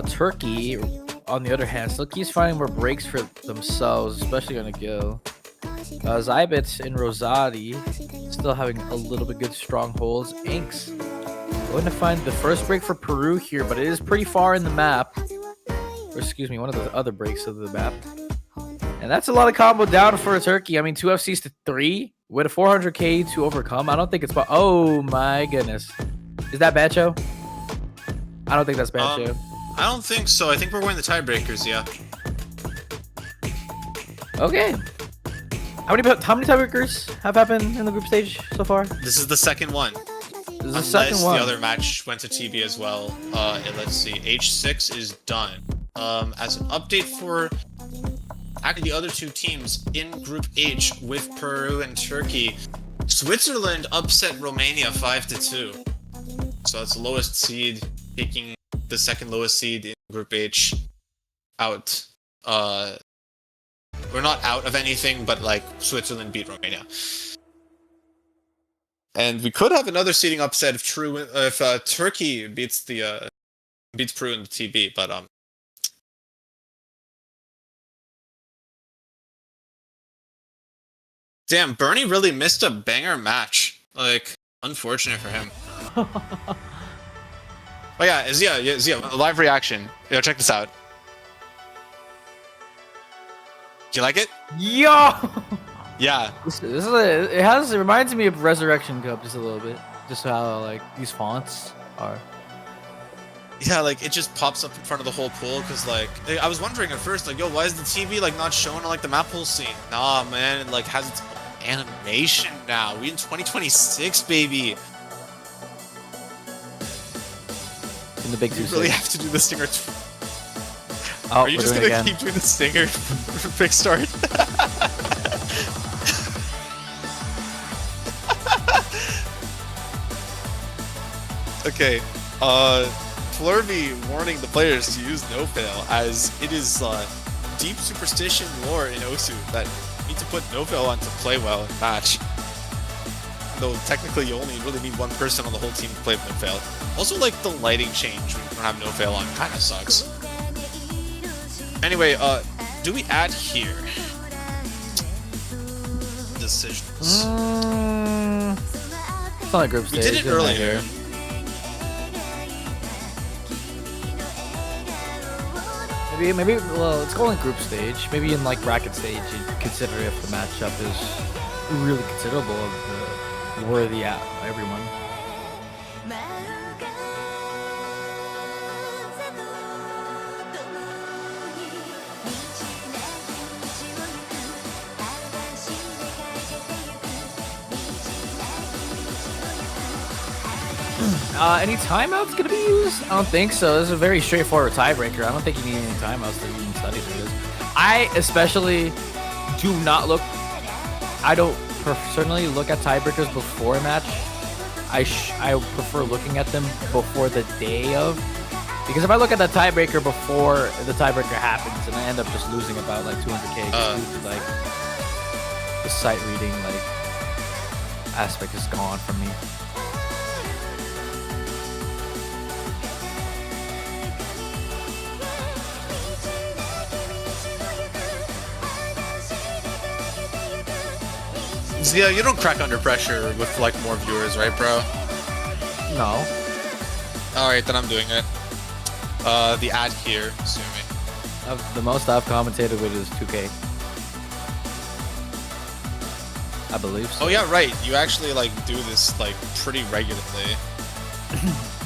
Turkey, on the other hand, still keeps finding more breaks for themselves, especially on a Gil. Zybit and Rosati still having a little bit good strongholds. Inks going to find the first break for Peru here, but it is pretty far in the map. Or excuse me, one of the other breaks of the map. And that's a lot of combo down for Turkey. I mean, 2 FCs to 3 with a 400k to overcome. I don't think it's... Oh my goodness. Is that Bancho? I don't think that's Bancho. I don't think so. I think we're going the tiebreakers, yeah. Okay. How many tiebreakers have happened in the group stage so far? This is the second one. This is the second one. The other match went to TB as well. And let's see. H6 is done. As an update for actually the other 2 teams in Group H with Peru and Turkey, Switzerland upset Romania 5-2. So that's the lowest seed, taking the second lowest seed in Group H out. We're not out of anything, but like Switzerland beat Romania. And we could have another seeding upset if Turkey beats Peru in the TB, but damn, Bernie really missed a banger match. Like, unfortunate for him. Oh yeah, Zia, live reaction. Yo, check this out. Do you like it? Yo! Yeah. It reminds me of Resurrection Cup just a little bit. Just how like these fonts are. Yeah, like it just pops up in front of the whole pool because like I was wondering at first, like, yo, why is the TV like not showing on like the map pool scene? Nah, man, it like has its animation now. We in 2026, baby. In the big 2-6. You really have to do the stinger. Oh, are you just gonna keep doing the stinger for Pitxort? Okay. Flurby warning the players to use no fail, as it is deep superstition lore in Osu that you need to put no fail on to play well in match. Though technically you only really need 1 person on the whole team to play with no fail. Also, like, the lighting change when you don't have no fail on kind of sucks. Anyway, do we add here? Decisions. It's not a group stage. We did it earlier. Maybe, well, let's go in group stage. Maybe in like bracket stage, you consider if the matchup is really considerable of the worthy at everyone. Any timeouts gonna be used? I don't think so. This is a very straightforward tiebreaker. I don't think you need any timeouts to even study through this. I especially do not look. I don't personally look at tiebreakers before a match. I prefer looking at them before the day of, because if I look at the tiebreaker before the tiebreaker happens and I end up just losing about like 200k, due to like the sight reading like aspect is gone from me. Yeah, you don't crack under pressure with like more viewers, right, bro? No. Alright, then I'm doing it. The ad here, assuming. The most I've commentated with is 2K. I believe so. Oh yeah, right. You actually like do this like pretty regularly.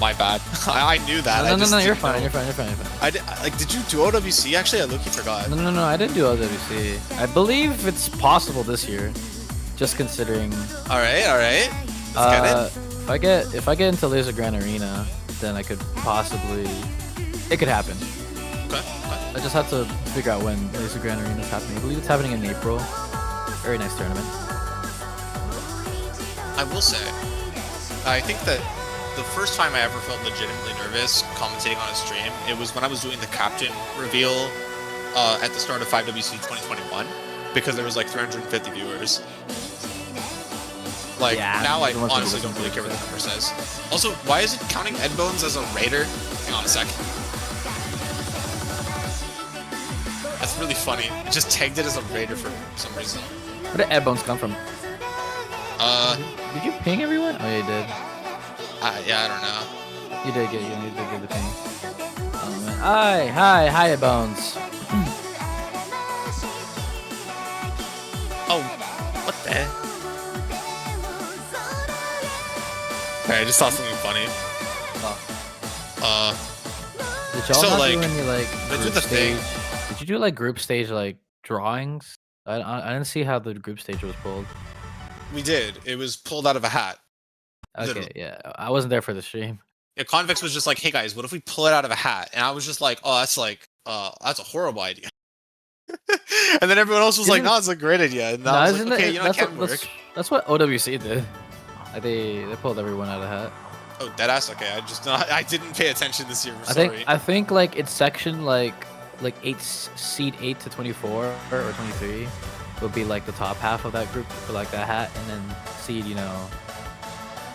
My bad. I knew that. No, you're fine. You're fine. Did you do OWC? Actually, I low-key forgot. No, I didn't do OWC. I believe it's possible this year. Just considering. Alright. Let's get it. If I get into Laser Grand Arena, then I could possibly. It could happen. Okay. I just have to figure out when Laser Grand Arena is happening. I believe it's happening in April. Very nice tournament. I will say, I think that the first time I ever felt legitimately nervous commentating on a stream, it was when I was doing the captain reveal at the start of 5WC 2021, because there was like 350 viewers. Like, yeah, now I honestly don't really care what the number says. Also, why is it counting Edbones as a raider? Hang on a sec. That's really funny. It just tagged it as a raider for some reason. Where did Edbones come from? Did you ping everyone? Oh, yeah, you did. Yeah, I don't know. You did get the ping. Oh, man. Hi, Edbones. Oh, what the heck? Okay, I just saw something funny. Did y'all so, not like, do any, like, they do group the stage? thing. Did you do, like, group stage, like, drawings? I didn't see how the group stage was pulled. We did. It was pulled out of a hat. Okay, Literally. yeah. I wasn't there for the stream. Yeah, Convex was just like, hey guys, what if we pull it out of a hat? And I was just like, oh, that's like, that's a horrible idea. And then everyone else was like, no, it's a great idea. And I was like, okay, it can work. That's what OWC did. Like they pulled everyone out of the hat. Oh, deadass. Okay, I didn't pay attention this year. Sorry. I think like it's section like seed 8 to 24 or 23 would be like the top half of that group for like that hat, and then seed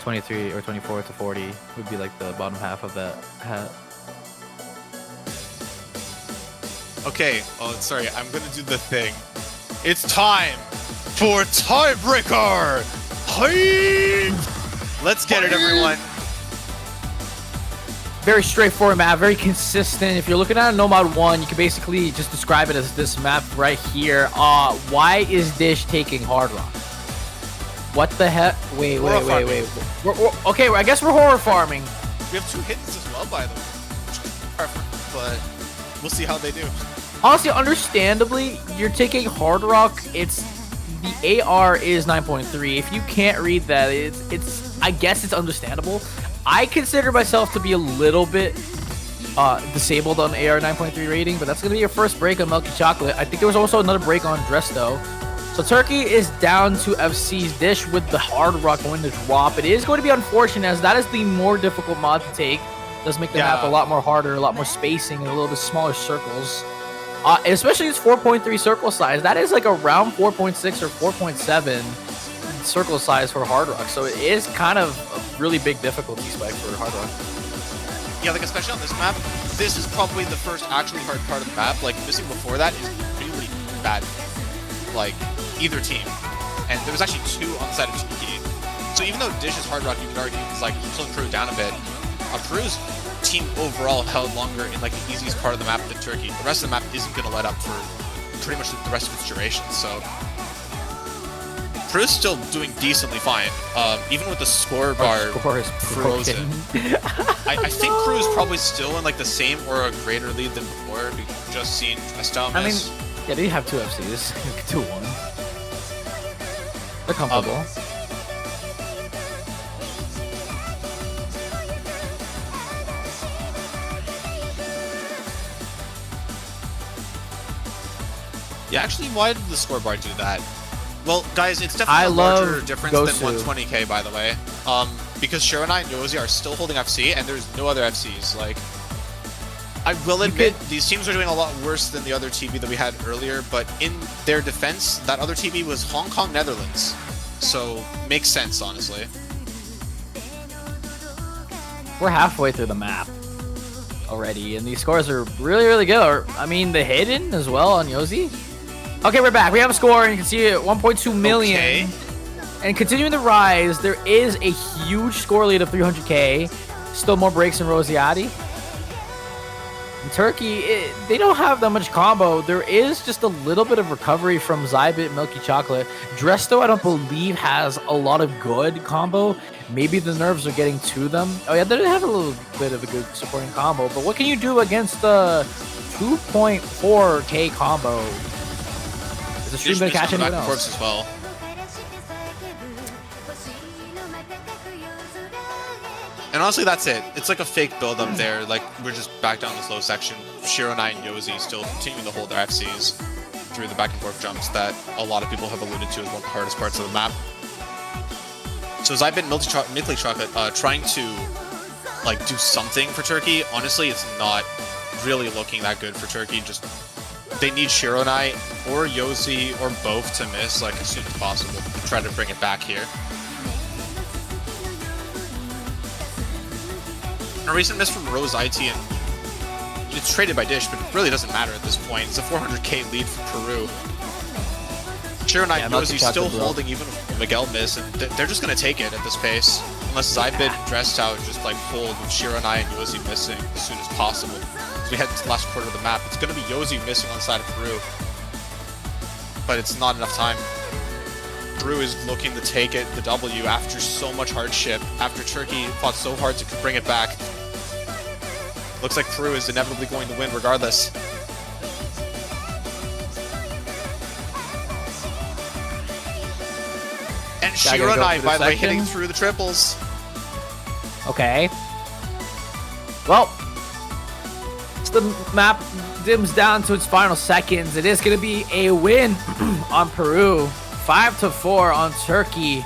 23 or 24 to 40 would be like the bottom half of that hat. Okay. Oh, sorry. I'm gonna do the thing. It's time for tiebreaker. Hi! Let's get it, everyone. Very straightforward map, very consistent. If you're looking at a No Mod 1, you can basically just describe it as this map right here. Why is Dish taking Hard Rock? What the heck? Wait. We're, okay, I guess we're horror farming. We have 2 hits as well, by the way. But we'll see how they do. Honestly, understandably, you're taking Hard Rock. The AR is 9.3. If you can't read that, it's I guess it's understandable. I consider myself to be a little bit disabled on AR 9.3 rating, but that's going to be your first break on Milky Chocolate. I think there was also another break on Dresto. So Turkey is down to FC's Dish with the Hard Rock going to drop. It is going to be unfortunate, as that is the more difficult mod to take. It does make the map a lot more harder, a lot more spacing, and a little bit smaller circles. Especially its 4.3 circle size. That is like around 4.6 or 4.7 circle size for Hard Rock. So it is kind of a really big difficulty spike for Hard Rock. Yeah, like especially on this map, this is probably the first actually hard part of the map. Like missing before that is really bad. Like either team. And there was actually 2 on the side of Yuki. So even though Dish is Hard Rock, you could argue it's like slowing Peru down a bit. Peru's team overall held longer in like the easiest part of the map than Turkey. The rest of the map isn't going to let up for pretty much the rest of its duration, so Peru's still doing decently fine, even with the score bar frozen. I think Peru's probably still in like the same or a greater lead than before. We've just seen Dresto miss. I mean, yeah, they have 2 FCs, 2-1. They're comfortable. Yeah, actually, why did the scoreboard do that? Well, guys, it's definitely a larger difference than 120k, by the way. Because Shiranai and Yozi are still holding FC, and there's no other FCs. Like, I will admit, these teams are doing a lot worse than the other TV that we had earlier, but in their defense, that other TV was Hong Kong, Netherlands. So, makes sense, honestly. We're halfway through the map already, and these scores are really, really good. I mean, the hidden as well on Yozi. Okay, we're back. We have a score, and you can see it, 1.2 million. Okay. And continuing the rise, there is a huge score lead of 300k. Still more breaks in Rosiati. In Turkey, they don't have that much combo. There is just a little bit of recovery from Zybit, Milky Chocolate. Dresto, I don't believe, has a lot of good combo. Maybe the nerves are getting to them. Oh yeah, they have a little bit of a good supporting combo. But what can you do against the 2.4k combo? Is the stream going to catch anyone else? As well. And honestly, that's it. It's like a fake build up there. Like, we're just back down this low section. Shironai and Yozi still continuing to hold their FCs through the back and forth jumps that a lot of people have alluded to as one of the hardest parts of the map. So as I've been Milky Chocolate trying to like do something for Turkey, honestly, it's not really looking that good for Turkey. Just they need Shironai or Yozi or both to miss like as soon as possible to try to bring it back here. A recent miss from Rose IT, and it's traded by Dish, but it really doesn't matter at this point. It's a 400k lead for Peru. Shironai and Yozi still holding even if Miguel miss, and they're just going to take it at this pace. Unless Zybit and Dressed Out just like hold with Shironai and Yozi missing as soon as possible. As we head into the last quarter of the map, it's going to be Yozi missing on the side of Peru. But it's not enough time. Peru is looking to take it, the W, after so much hardship, after Turkey fought so hard to bring it back. Looks like Peru is inevitably going to win regardless. And Shironai, by the way, hitting through the triples. Okay. Well, the map dims down to its final seconds. It is going to be a win on Peru. 5-4 on Turkey.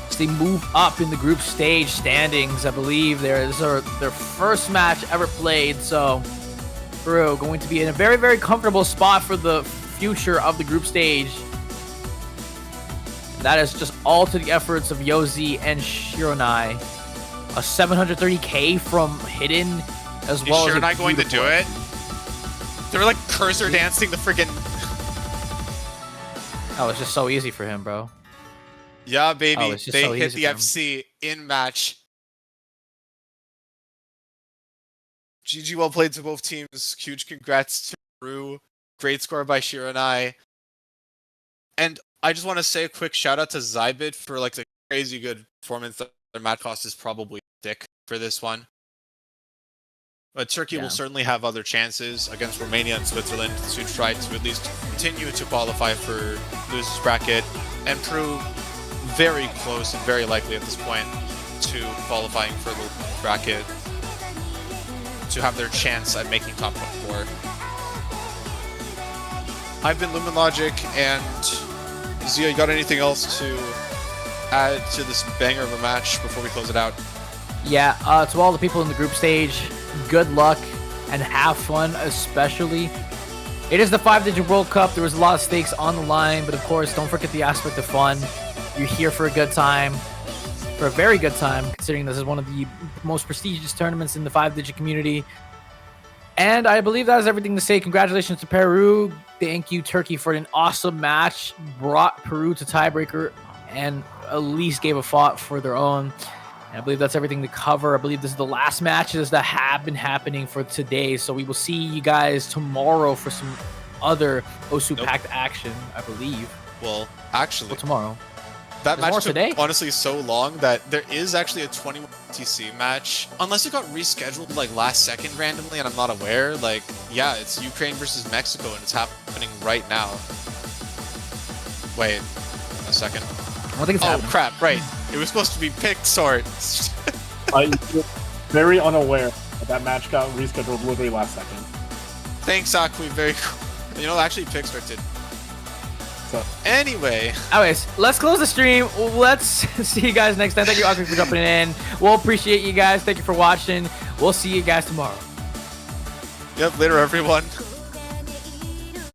As they move up in the group stage standings, I believe this is their first match ever played. So Peru going to be in a very, very comfortable spot for the future of the group stage. That is just all to the efforts of Yozi and Shironai. A 730k from Hidden, as well as Shironai going to do it? They were like cursor dancing the freaking. Oh, it's just so easy for him, bro. Yeah, baby. Oh, they so hit the FC in match. GG, well played to both teams. Huge congrats to Peru. Great score by Shironai. And I just want to say a quick shout out to Zybit for like the crazy good performance. Their match cost is probably thick for this one. But Turkey will certainly have other chances against Romania and Switzerland to try to at least continue to qualify for losers bracket, and Peru very close and very likely at this point to qualifying for the bracket to have their chance at making top 4. I've been Lumen Logic, and Zia, you got anything else to add to this banger of a match before we close it out? Yeah, to all the people in the group stage, good luck and have fun, especially. It is the 5-digit World Cup. There was a lot of stakes on the line, but of course, don't forget the aspect of fun. You're here for a good time, for a very good time, considering this is one of the most prestigious tournaments in the 5-digit community. And I believe that is everything to say. Congratulations to Peru. Thank you, Turkey, for an awesome match. Brought Peru to tiebreaker and at least gave a fight for their own. And I believe that's everything to cover. I believe this is the last matches that have been happening for today. So we will see you guys tomorrow for some other Osu-packed action, I believe. Well, actually, tomorrow. That There's match took today? honestly so long that there is actually a 21 TC match. Unless it got rescheduled like last second randomly and I'm not aware. Like, yeah, it's Ukraine versus Mexico and it's happening right now. Wait a second. I think it's happening. Crap, right. It was supposed to be Pitxort. I'm very unaware that match got rescheduled literally last second. Thanks, Akui. Very cool. You know, actually, Pitxort did. So. Anyway. Anyways, let's close the stream. Let's see you guys next time. Thank you, Akui, for jumping in. We'll appreciate you guys. Thank you for watching. We'll see you guys tomorrow. Yep, later, everyone.